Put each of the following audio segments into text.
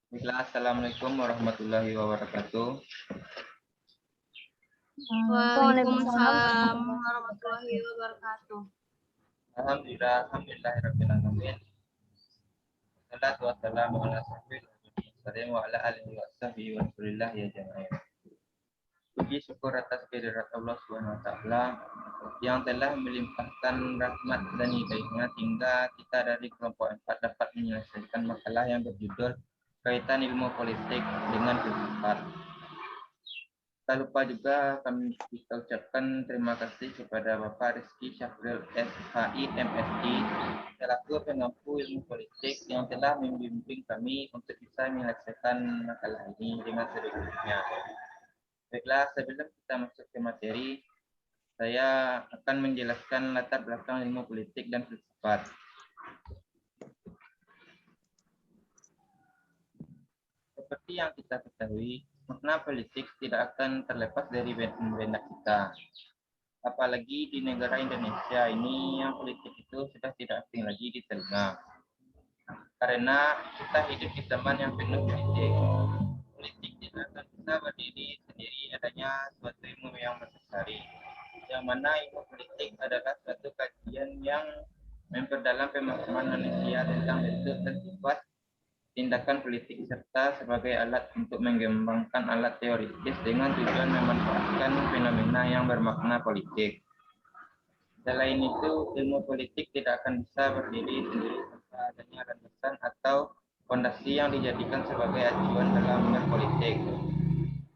Baiklah, Assalamualaikum warahmatullahi wabarakatuh. Waalaikumsalam warahmatullahi wabarakatuh. Alhamdulillahirabbil alamin. Wassalatu wassalamu ala sayyidina wa ala alihi wa sahbihi wa rasulillah ya jamaah. Puji syukur atas kehadirat Allah Subhanahu wa taala yang telah melimpahkan rahmat dan hidayahnya hingga kita dari kelompok 4 dapat menyelesaikan makalah yang berjudul kaitan ilmu politik dengan filsafat. Tak lupa juga kami kita ucapkan terima kasih kepada Bapak Rizky Syahril SHI MSI selaku pengampu ilmu politik yang telah membimbing kami untuk bisa menyelesaikan makalah ini dengan sebaik-baiknya. Baiklah, sebelum kita masuk ke materi, saya akan menjelaskan latar belakang ilmu politik dan filsafat. Seperti yang kita ketahui, makna politik tidak akan terlepas dari benak kita. Apalagi di negara Indonesia ini yang politik itu sudah tidak asing lagi di telinga. Karena kita hidup di zaman yang penuh politik. Politik tidak akan bisa berdiri sendiri adanya suatu ilmu yang mendasari. Yang mana ilmu politik adalah suatu kajian yang memperdalam pemahaman manusia tentang bentuk dan sifat tindakan politik serta sebagai alat untuk mengembangkan alat teoritis dengan tujuan memanfaatkan fenomena yang bermakna politik. Selain itu, ilmu politik tidak akan bisa berdiri sendiri tanpa adanya landasan atau fondasi yang dijadikan sebagai acuan dalam berpolitik.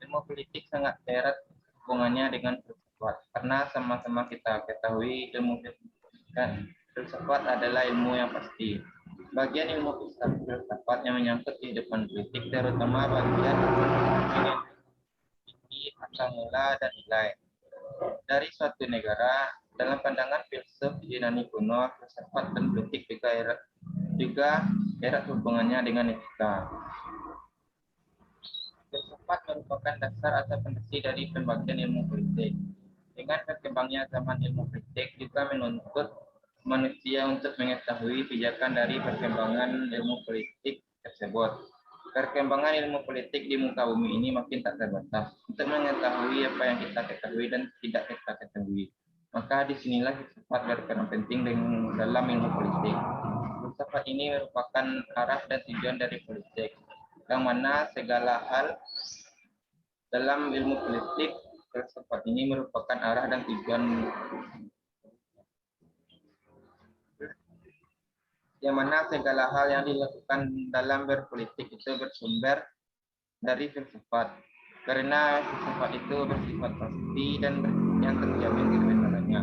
Ilmu politik sangat erat hubungannya dengan filsafat, karena sama-sama kita ketahui ilmu filsafat adalah ilmu yang pasti. Bagian ilmu filsafat yang menyangkut kehidupan politik, terutama bagian asal mula dan nilai dari suatu negara. Dalam pandangan filsuf Yunani kuno, filsafat dan politik juga erat hubungannya dengan etika. Filsafat merupakan dasar atau fondasi dari pembagian ilmu politik. Dengan berkembangnya zaman ilmu politik juga menuntut manusia untuk mengetahui pijakan dari perkembangan ilmu politik tersebut. Perkembangan ilmu politik di muka bumi ini makin tak terbatas untuk mengetahui apa yang kita ketahui dan tidak kita ketahui. Maka disinilah filsafat berperan penting dalam ilmu politik. Filsafat ini merupakan arah dan tujuan dari politik, yang mana segala hal dalam ilmu politik, filsafat ini merupakan arah dan tujuan yang mana segala hal yang dilakukan dalam berpolitik itu bersumber dari filsafat. Karena filsafat itu bersifat pasti dan yang terjamin kebenarannya.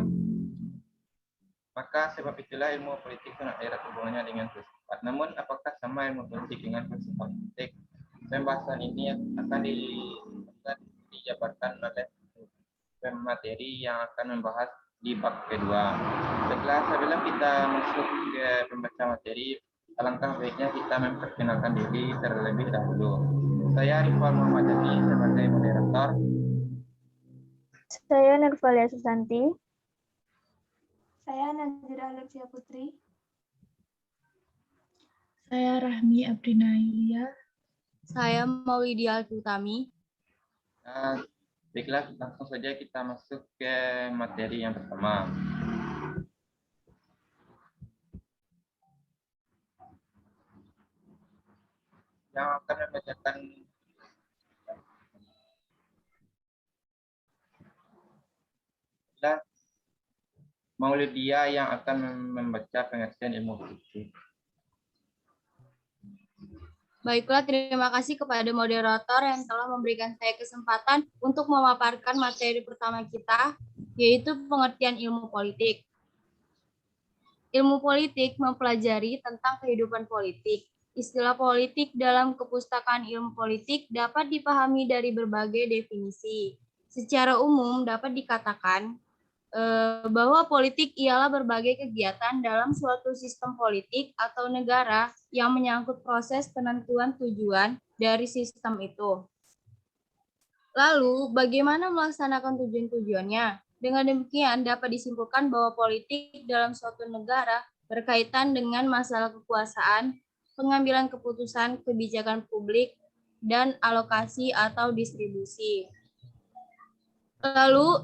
Maka sebab itulah ilmu politik sangat erat hubungannya dengan filsafat. Namun apakah sama ilmu politik dengan filsafat politik? Pembahasan ini akan dijabarkan oleh materi yang akan membahas di bab kedua. Sebelum kita masuk ke pembaca materi, alangkah baiknya kita memperkenalkan diri terlebih dahulu. Saya Rifal Muhammad Jani sebagai moderator. Saya Nurfalia Susanti. Saya Nazira Alexia Putri. Saya Rahmi Abrina Yulia. Saya Maulidia Utami. Baiklah, langsung saja kita masuk ke materi yang pertama. Yang akan membacakan adalah Maulidia yang akan membaca pengertian ilmu politik. Baiklah, terima kasih kepada moderator yang telah memberikan saya kesempatan untuk memaparkan materi pertama kita, yaitu pengertian ilmu politik. Ilmu politik mempelajari tentang kehidupan politik. Istilah politik dalam kepustakaan ilmu politik dapat dipahami dari berbagai definisi. Secara umum dapat dikatakan bahwa politik ialah berbagai kegiatan dalam suatu sistem politik atau negara yang menyangkut proses penentuan tujuan dari sistem itu. Lalu, bagaimana melaksanakan tujuan-tujuannya? Dengan demikian, dapat disimpulkan bahwa politik dalam suatu negara berkaitan dengan masalah kekuasaan, pengambilan keputusan kebijakan publik, dan alokasi atau distribusi. Lalu,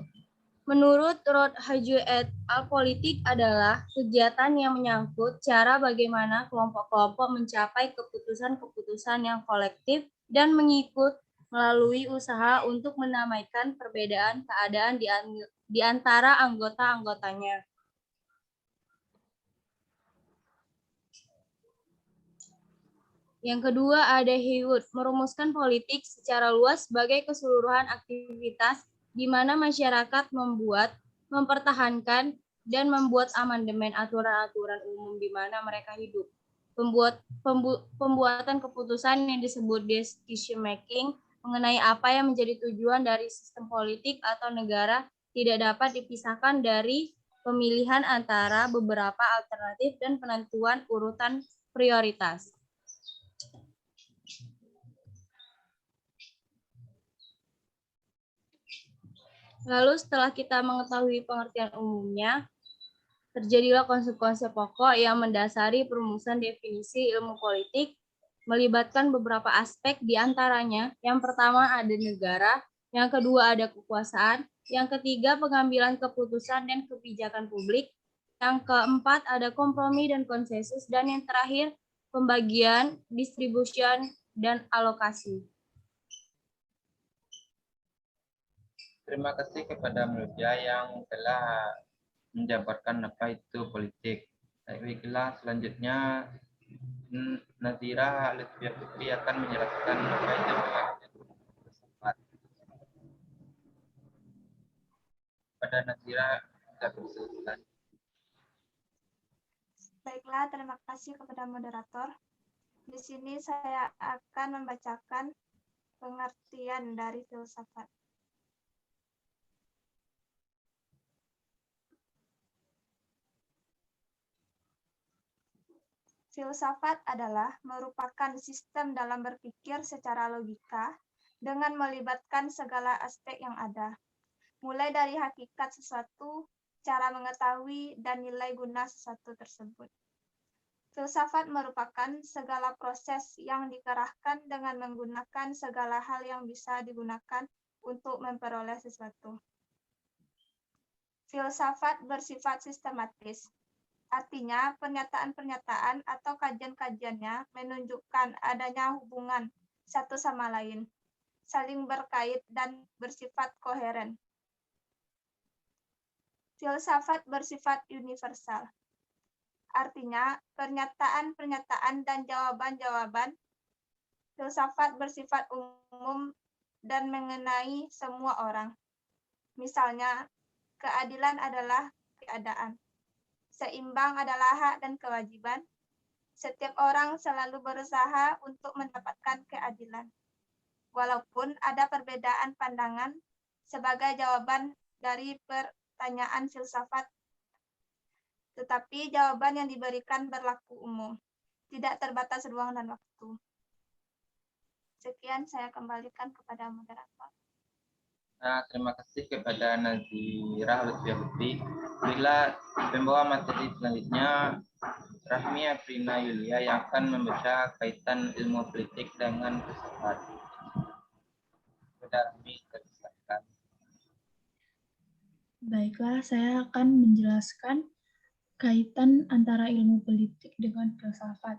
menurut Rod Haju et al, politik adalah kegiatan yang menyangkut cara bagaimana kelompok-kelompok mencapai keputusan-keputusan yang kolektif dan mengikut melalui usaha untuk mendamaikan perbedaan keadaan di antara anggota-anggotanya. Yang kedua ada Haywood, merumuskan politik secara luas sebagai keseluruhan aktivitas di mana masyarakat membuat, mempertahankan, dan membuat amandemen aturan-aturan umum di mana mereka hidup. Pembuatan keputusan yang disebut decision making mengenai apa yang menjadi tujuan dari sistem politik atau negara tidak dapat dipisahkan dari pemilihan antara beberapa alternatif dan penentuan urutan prioritas. Lalu setelah kita mengetahui pengertian umumnya, terjadilah konsep-konsep pokok yang mendasari perumusan definisi ilmu politik, melibatkan beberapa aspek di antaranya. Yang pertama ada negara, yang kedua ada kekuasaan, yang ketiga pengambilan keputusan dan kebijakan publik, yang keempat ada kompromi dan konsensus, dan yang terakhir pembagian, distribution, dan alokasi. Terima kasih kepada Mulia yang telah menjabarkan apa itu politik. Baiklah, selanjutnya Nazira Lutfia Putri akan menjelaskan apa itu filsafat. Pada Nazira, kita persilakan. Baiklah, terima kasih kepada moderator. Di sini saya akan membacakan pengertian dari filsafat. Filsafat adalah merupakan sistem dalam berpikir secara logika dengan melibatkan segala aspek yang ada, mulai dari hakikat sesuatu, cara mengetahui, dan nilai guna sesuatu tersebut. Filsafat merupakan segala proses yang dikerahkan dengan menggunakan segala hal yang bisa digunakan untuk memperoleh sesuatu. Filsafat bersifat sistematis. Artinya, pernyataan-pernyataan atau kajian-kajiannya menunjukkan adanya hubungan satu sama lain, saling berkait dan bersifat koheren. Filsafat bersifat universal. Artinya, pernyataan-pernyataan dan jawaban-jawaban filsafat bersifat umum dan mengenai semua orang. Misalnya, keadilan adalah keadaan. Seimbang adalah hak dan kewajiban. Setiap orang selalu berusaha untuk mendapatkan keadilan. Walaupun ada perbedaan pandangan sebagai jawaban dari pertanyaan filsafat, tetapi jawaban yang diberikan berlaku umum, tidak terbatas ruang dan waktu. Sekian, saya kembalikan kepada moderator. Terima kasih kepada Nazira Lutfia Putri. Bila pembawa materi selanjutnya Rahmi Aprina Yulia yang akan membaca kaitan ilmu politik dengan filsafat. Kepada Rahmi, silakan. Baiklah, saya akan menjelaskan kaitan antara ilmu politik dengan filsafat.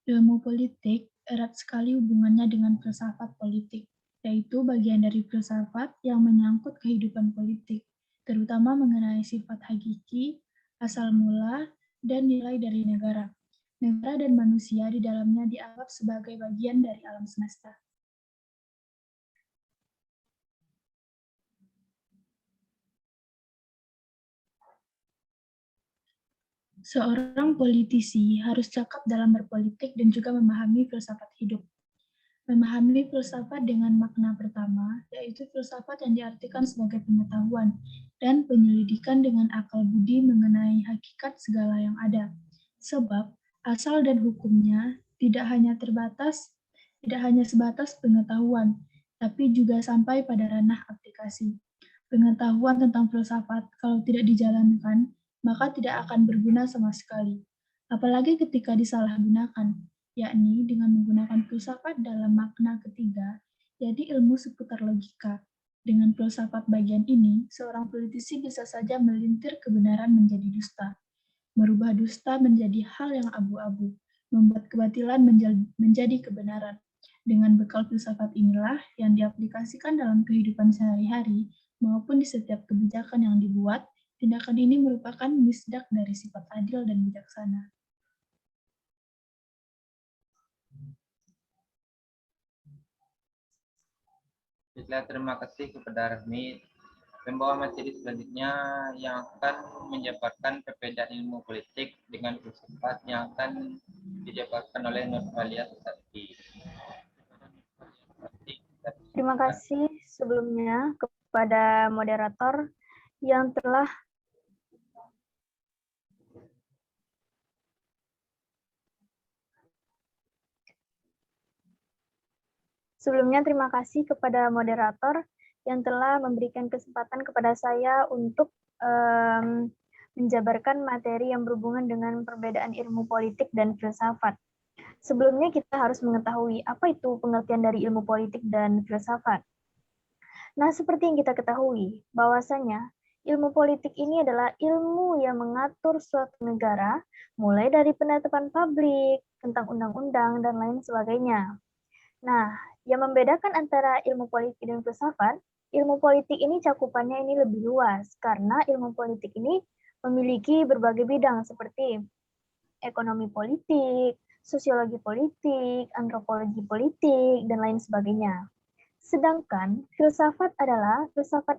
Ilmu politik erat sekali hubungannya dengan filsafat politik, yaitu bagian dari filsafat yang menyangkut kehidupan politik, terutama mengenai sifat hakiki, asal mula, dan nilai dari negara. Negara dan manusia di dalamnya dianggap sebagai bagian dari alam semesta. Seorang politisi harus cakap dalam berpolitik dan juga memahami filsafat hidup. Memahami filsafat dengan makna pertama, yaitu filsafat yang diartikan sebagai pengetahuan dan penyelidikan dengan akal budi mengenai hakikat segala yang ada. Sebab, asal dan hukumnya tidak hanya sebatas pengetahuan, tapi juga sampai pada ranah aplikasi. Pengetahuan tentang filsafat, kalau tidak dijalankan, maka tidak akan berguna sama sekali. apalagi ketika disalahgunakan, yakni dengan menggunakan filsafat dalam makna ketiga, jadi ilmu seputar logika. Dengan filsafat bagian ini, seorang politisi bisa saja melintir kebenaran menjadi dusta, merubah dusta menjadi hal yang abu-abu, membuat kebatilan menjadi kebenaran. Dengan bekal filsafat inilah yang diaplikasikan dalam kehidupan sehari-hari maupun di setiap kebijakan yang dibuat. Tindakan ini merupakan misdak dari sifat adil dan bijaksana. Baiklah, terima kasih kepada Rahmi. Pembawa materi selanjutnya yang akan menjabarkan perbedaan ilmu politik dengan filsafat yang akan dijabarkan oleh Nurhalia Sesati. Terima kasih sebelumnya kepada moderator yang telah terima kasih kepada moderator yang telah memberikan kesempatan kepada saya untuk menjabarkan materi yang berhubungan dengan perbedaan ilmu politik dan filsafat. Sebelumnya kita harus mengetahui apa itu pengertian dari ilmu politik dan filsafat. Nah, seperti yang kita ketahui, bahwasanya ilmu politik ini adalah ilmu yang mengatur suatu negara, mulai dari penetapan publik, tentang undang-undang, dan lain sebagainya. Nah, yang membedakan antara ilmu politik dan filsafat, ilmu politik ini cakupannya ini lebih luas, karena ilmu politik ini memiliki berbagai bidang seperti ekonomi politik, sosiologi politik, antropologi politik, dan lain sebagainya. Sedangkan filsafat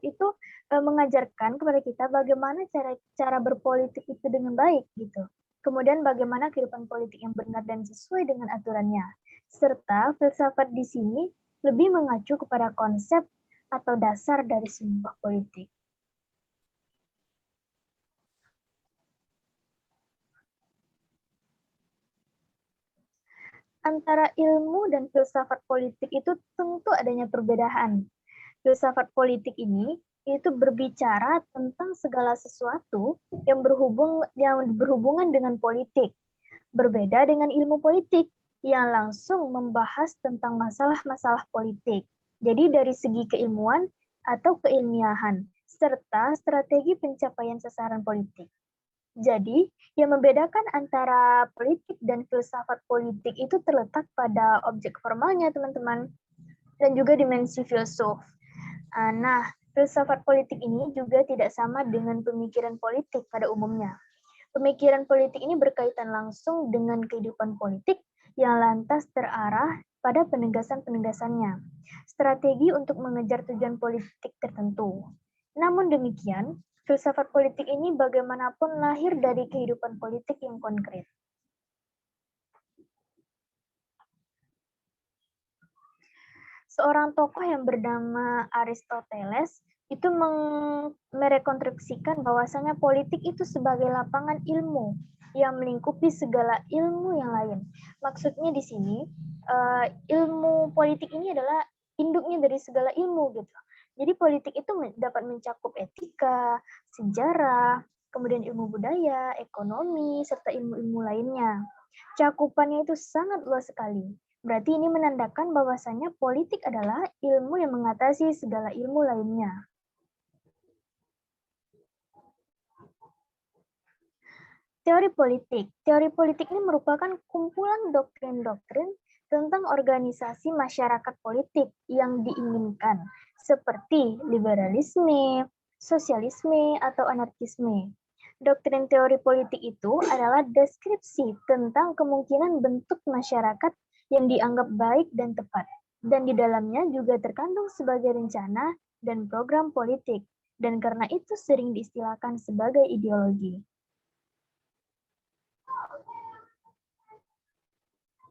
itu mengajarkan kepada kita bagaimana cara berpolitik itu dengan baik gitu. Kemudian bagaimana kehidupan politik yang benar dan sesuai dengan aturannya. Serta filsafat di sini lebih mengacu kepada konsep atau dasar dari sebuah politik. Antara ilmu dan filsafat politik itu tentu adanya perbedaan. Filsafat politik ini itu berbicara tentang segala sesuatu yang berhubungan dengan politik. Berbeda dengan ilmu politik yang langsung membahas tentang masalah-masalah politik. Jadi dari segi keilmuan atau keilmiahan serta strategi pencapaian sasaran politik. Jadi, yang membedakan antara politik dan filsafat politik itu terletak pada objek formalnya, teman-teman, dan juga dimensi filsuf. Nah, filsafat politik ini juga tidak sama dengan pemikiran politik pada umumnya. Pemikiran politik ini berkaitan langsung dengan kehidupan politik yang lantas terarah pada penegasan-penegasannya, strategi untuk mengejar tujuan politik tertentu. Namun demikian, filsafat politik ini bagaimanapun lahir dari kehidupan politik yang konkret. Seorang tokoh yang bernama Aristoteles itu merekonstruksikan bahwasanya politik itu sebagai lapangan ilmu yang melingkupi segala ilmu yang lain. Maksudnya di sini, ilmu politik ini adalah induknya dari segala ilmu gitu. Jadi politik itu dapat mencakup etika, sejarah, kemudian ilmu budaya, ekonomi, serta ilmu-ilmu lainnya. Cakupannya itu sangat luas sekali. Berarti ini menandakan bahwasanya politik adalah ilmu yang mengatasi segala ilmu lainnya. Teori politik. Teori politik ini merupakan kumpulan doktrin-doktrin tentang organisasi masyarakat politik yang diinginkan, seperti liberalisme, sosialisme, atau anarkisme. Doktrin teori politik itu adalah deskripsi tentang kemungkinan bentuk masyarakat yang dianggap baik dan tepat, dan di dalamnya juga terkandung sebagai rencana dan program politik, dan karena itu sering diistilahkan sebagai ideologi.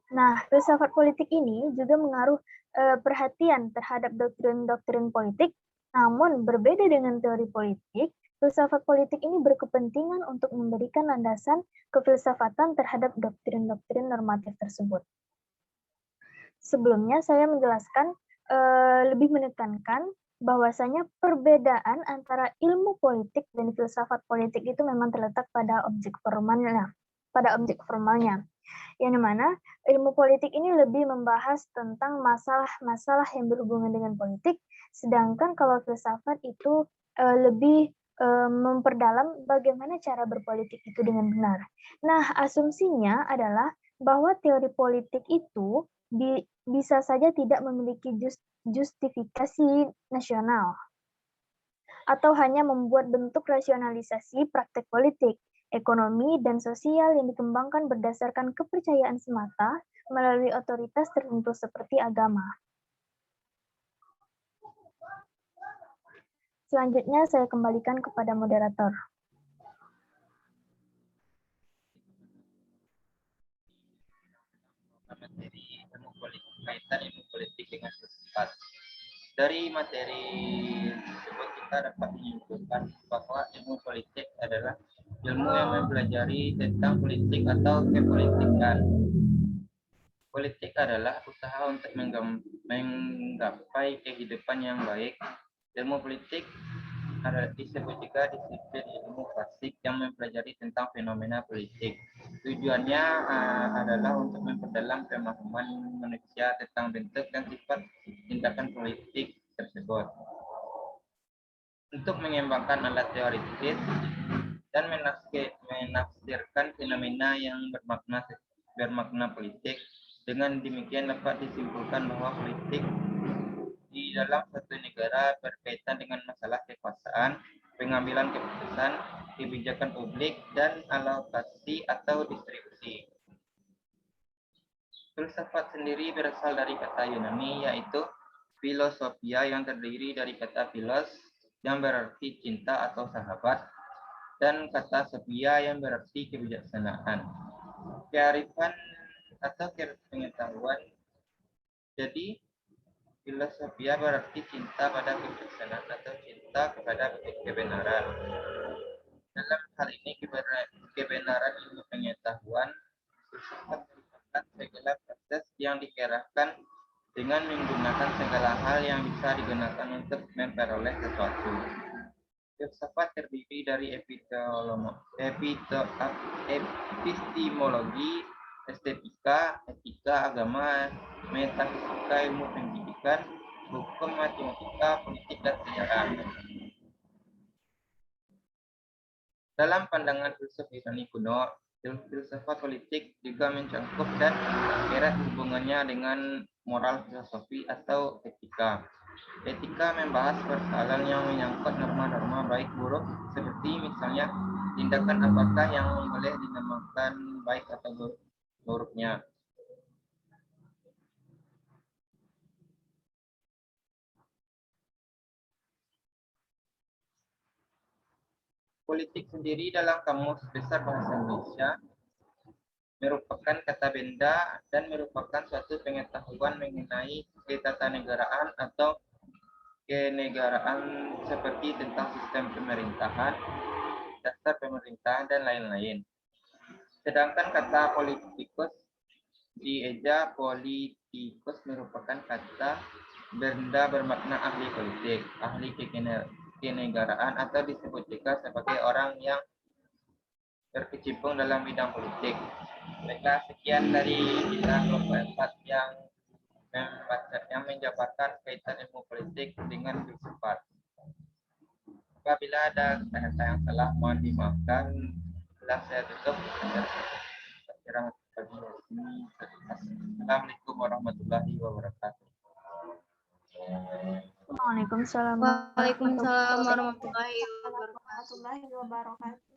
Nah, filsafat politik ini juga mengaruh perhatian terhadap doktrin-doktrin politik, namun berbeda dengan teori politik, filsafat politik ini berkepentingan untuk memberikan landasan kefilsafatan terhadap doktrin-doktrin normatif tersebut. Sebelumnya saya menjelaskan lebih menekankan bahwasanya perbedaan antara ilmu politik dan filsafat politik itu memang terletak pada objek formalnya. pada objek formalnya. Yang mana ilmu politik ini lebih membahas tentang masalah-masalah yang berhubungan dengan politik, sedangkan kalau filsafat itu lebih memperdalam bagaimana cara berpolitik itu dengan benar. Nah, asumsinya adalah bahwa teori politik itu bisa saja tidak memiliki justifikasi nasional atau hanya membuat bentuk rasionalisasi praktek politik, ekonomi, dan sosial yang dikembangkan berdasarkan kepercayaan semata melalui otoritas tertentu seperti agama. Selanjutnya saya kembalikan kepada moderator. Materi ilmu politik, kaitan ilmu politik dengan filsafat. Dari materi tersebut kita dapat menyimpulkan bahwa ilmu politik adalah ilmu yang mempelajari tentang politik atau kepolitikan. Politik adalah usaha untuk menggapai kehidupan yang baik. Ilmu politik disebut juga disiplin ilmu klasik yang mempelajari tentang fenomena politik. Tujuannya adalah untuk memperdalam pemahaman manusia tentang bentuk dan sifat tindakan politik tersebut. Untuk mengembangkan alat teoritis dan menafsirkan fenomena yang bermakna politik. Dengan demikian dapat disimpulkan bahwa politik di dalam satu negara berkaitan dengan masalah kekuasaan, pengambilan keputusan, kebijakan publik, dan alokasi atau distribusi. Filsafat sendiri berasal dari kata Yunani, yaitu filosofia yang terdiri dari kata philos yang berarti cinta atau sahabat, dan kata sophia yang berarti kebijaksanaan. Kearifan atau pengetahuan. Jadi, filosofia berarti cinta pada kebijaksanaan atau cinta kepada kebenaran. Dalam hal ini kebenaran ilmu pengetahuan, filsafat merupakan segala proses yang dikerahkan dengan menggunakan segala hal yang bisa digunakan untuk memperoleh sesuatu. Filsafat terdiri dari epistemologi, estetika, etika, agama, metafisika, ilmu pendidikan, hukum, matematika, politik, dan sejarah. Dalam pandangan filsuf Yunani kuno, filsafat politik juga mencangkup dan erat hubungannya dengan moral filosofi atau etika. Etika membahas persoalan yang menyangkut norma-norma baik buruk, seperti misalnya tindakan apakah yang boleh dinamakan baik atau buruknya. Politik sendiri dalam Kamus Besar Bahasa Indonesia merupakan kata benda dan merupakan suatu pengetahuan mengenai ketatanegaraan atau kenegaraan seperti tentang sistem pemerintahan, dasar pemerintahan, dan lain-lain. Sedangkan kata politikus dieja politikus merupakan kata benda bermakna ahli politik, ahli kenegaraan, atau disebut juga sebagai orang yang berkecimpung dalam bidang politik. Baiklah, sekian dari kita kelompok 4 yang menjabarkan kaitan ilmu politik dengan filsafat. Apabila ada kata-kata yang salah, mohon dimaafkan. Setelah saya tutup, Assalamualaikum warahmatullahi wabarakatuh. Waalaikumsalam. Waalaikumsalam warahmatullahi wabarakatuh. warahmatullahi wabarakatuh.